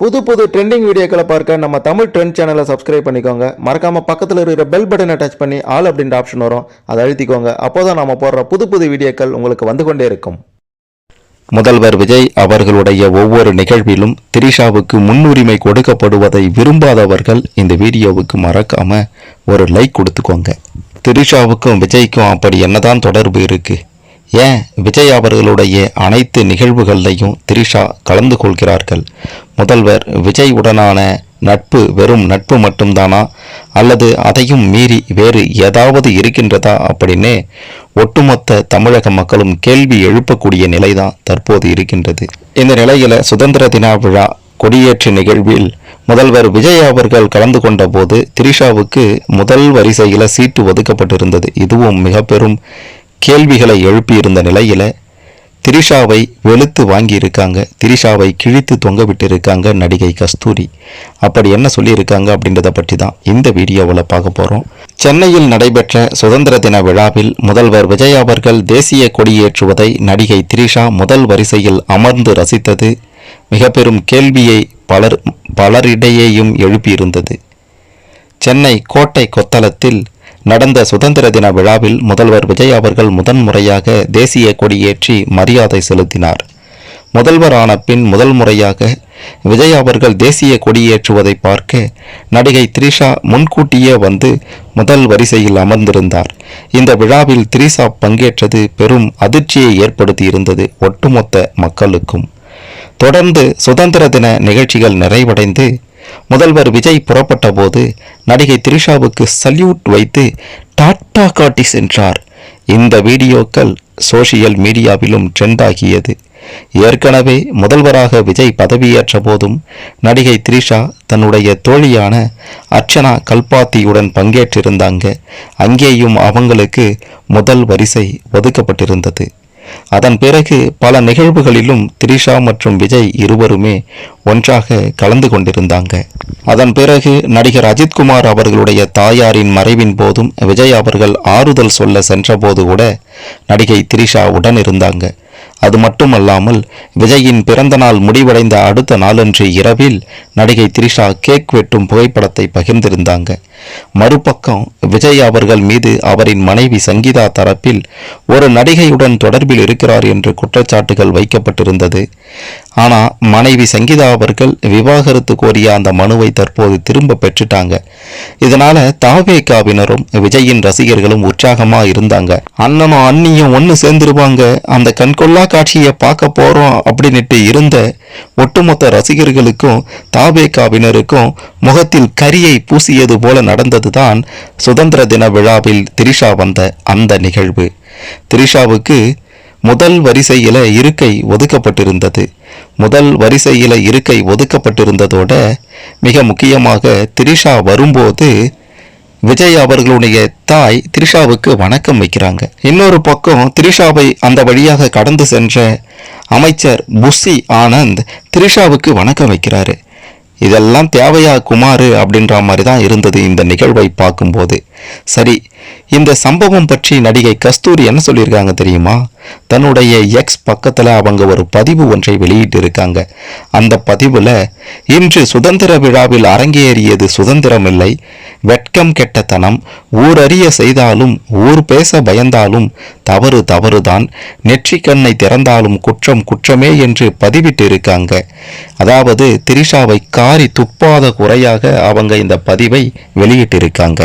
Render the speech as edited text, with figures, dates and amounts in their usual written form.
புது புது ட்ரெண்டிங் வீடியோக்களை பார்க்க நம்ம தமிழ் ட்ரெண்ட் சேனலை சப்ஸ்கிரைப் பண்ணிக்கோங்க. மறக்காம பக்கத்தில் இருக்கிற பெல் பட்டனை டச் பண்ணி ஆல் அப்படின்ற ஆப்ஷன் வரும், அதை அழுத்திக்கோங்க. அப்போதான் நாம போடுற புது புது வீடியோக்கள் உங்களுக்கு வந்து கொண்டே இருக்கும். முதல்வர் விஜய் அவர்களுடைய ஒவ்வொரு நிகழ்விலும் திரிஷாவுக்கு முன்னுரிமை கொடுக்கப்படுவதை விரும்பாதவர்கள் இந்த வீடியோவுக்கு மறக்காம ஒரு லைக் கொடுத்துக்கோங்க. திரிஷாவுக்கும் விஜய்க்கும் அப்படி என்னதான் தொடர்பு இருக்கு? ஏன் விஜய் அவர்களுடைய அனைத்து நிகழ்வுகள்லையும் திரிஷா கலந்து கொள்கிறார்கள்? முதல்வர் விஜய் உடனான நட்பு வெறும் நட்பு மட்டும்தானா, அல்லது அதையும் மீறி வேறு ஏதாவது இருக்கின்றதா அப்படின்னு ஒட்டுமொத்த தமிழக மக்களும் கேள்வி எழுப்பக்கூடிய நிலைதான் தற்போது இருக்கின்றது. இந்த நிலையில சுதந்திர தின விழா கொடியேற்று நிகழ்வில் முதல்வர் விஜய் அவர்கள் கலந்து கொண்ட போது திரிஷாவுக்கு முதல் வரிசையில சீட்டு ஒதுக்கப்பட்டிருந்தது. இதுவும் மிக பெரும் கேள்விகளை எழுப்பியிருந்த நிலையில திரிஷாவை வெளுத்து வாங்கி இருக்காங்க, திரிஷாவை கிழித்து தொங்க விட்டு இருக்காங்க நடிகை கஸ்தூரி. அப்படி என்ன சொல்லியிருக்காங்க அப்படின்றத பற்றி தான் இந்த வீடியோவில் பார்க்க போகிறோம். சென்னையில் நடைபெற்ற சுதந்திர தின விழாவில் முதல்வர் விஜய் அவர்கள் தேசிய கொடியேற்றுவதை நடிகை திரிஷா முதல் வரிசையில் அமர்ந்து ரசித்தது மிக பெரும் கேள்வியை பலரிடையேயும் எழுப்பியிருந்தது. சென்னை கோட்டை கொத்தளத்தில் நடந்த சுதந்திர தின விழாவில் முதல்வர் விஜய் அவர்கள் முதன்முறையாக தேசிய கொடியேற்றி மரியாதை செலுத்தினார். முதல்வரான பின் முதல் முறையாக விஜய் அவர்கள் தேசிய கொடியேற்றுவதை பார்க்க நடிகை திரிஷா முன்கூட்டியே வந்து முதல் வரிசையில் அமர்ந்திருந்தார். இந்த விழாவில் திரிஷா பங்கேற்றது பெரும் அதிர்ச்சியை ஏற்படுத்தியிருந்தது ஒட்டுமொத்த மக்களுக்கும். தொடர்ந்து சுதந்திர தின நிகழ்ச்சிகள் நிறைவடைந்து முதல்வர் விஜய் புறப்பட்ட போது நடிகை திரிஷாவுக்கு சல்யூட் வைத்து டாட்டா காட்டி சென்றார். இந்த வீடியோக்கள் சோசியல் மீடியாவிலும் ட்ரெண்ட் ஆகியது. ஏற்கனவே முதல்வராக விஜய் பதவியேற்ற போதும் நடிகை திரிஷா தன்னுடைய தோழியான அர்ச்சனா கல்பாத்தியுடன் பங்கேற்றிருந்தாங்க. அங்கேயும் அவங்களுக்கு முதல் வரிசை ஒதுக்கப்பட்டிருந்தது. அதன் பிறகு பல நிகழ்வுகளிலும் திரிஷா மற்றும் விஜய் இருவருமே ஒன்றாக கலந்து கொண்டிருந்தாங்க. அதன் பிறகு நடிகர் அஜித்குமார் அவர்களுடைய தாயாரின் மறைவின் போதும் விஜய் அவர்கள் ஆறுதல் சொல்ல சென்றபோது கூட நடிகை திரிஷா உடன் இருந்தாங்க. அது மட்டுமல்லாமல் விஜயின் பிறந்த நாள் முடிவடைந்த அடுத்த நாளன்று இரவில் நடிகை திரிஷா கேக் வெட்டும் புகைப்படத்தை பகிர்ந்திருந்தாங்க. மறுபக்கம் விஜய் அவர்கள் மீது அவரின் மனைவி சங்கீதா தரப்பில் ஒரு நடிகையுடன் தொடர்பில் இருக்கிறார் என்று குற்றச்சாட்டுகள் வைக்கப்பட்டிருந்தது. ஆனால் மனைவி சங்கீதா அவர்கள் விவாகரத்து கோரிய அந்த மனுவை தற்போது திரும்ப பெற்றுட்டாங்க. இதனால தாவேகாவினரும் விஜயின் ரசிகர்களும் உற்சாகமா இருந்தாங்க. அண்ணனும் அண்ணியும் ஒன்று சேர்ந்துருவாங்க, அந்த கண்கொள்ளா காட்சியை பார்க்க போறோம் அப்படின்ட்டு இருந்த ஒட்டுமொத்த ரசிகர்களுக்கும் தாவேகாவினருக்கும் முகத்தில் கரியை பூசியது போல நடந்ததுதான் சுதந்திர தின விழாவில் திரிஷா வந்த அந்த நிகழ்வு. திரிஷாவுக்கு முதல் வரிசையில இருக்கை ஒதுக்கப்பட்டிருந்தது. முதல் வரிசையில இருக்கை ஒதுக்கப்பட்டிருந்ததோட மிக முக்கியமாக திரிஷா வரும்போது விஜய் அவர்களுடைய தாய் திரிஷாவுக்கு வணக்கம் வைக்கிறாங்க. இன்னொரு பக்கம் திரிஷாவை அந்த வழியாக கடந்து சென்ற அமைச்சர் புஷி ஆனந்த் திரிஷாவுக்கு வணக்கம் வைக்கிறாரு. இதெல்லாம் தேவையா குமார் அப்படின்ற மாதிரி தான் இருந்தது இந்த நிகழ்வை பார்க்கும்போது. சரி, இந்த சம்பவம் பற்றி நடிகை கஸ்தூரி என்ன சொல்லியிருக்காங்க தெரியுமா? தன்னுடைய எக்ஸ் பக்கத்தில் அவங்க ஒரு பதிவு ஒன்றை வெளியிட்டு இருக்காங்க. அந்த பதிவில் இன்று சுதந்திர விழாவில் அரங்கேறியது சுதந்திரம் இல்லை, வெட்கம் கெட்டத்தனம், ஊரறிய செய்தாலும் ஊர் பேச பயந்தாலும் தவறு தவறுதான், நெற்றிக்கண்ணை திறந்தாலும் குற்றம் குற்றமே என்று பதிவிட்டு இருக்காங்க. அதாவது திரிஷாவை காரி துப்பாத குறையாக அவங்க இந்த பதிவை வெளியிட்டிருக்காங்க.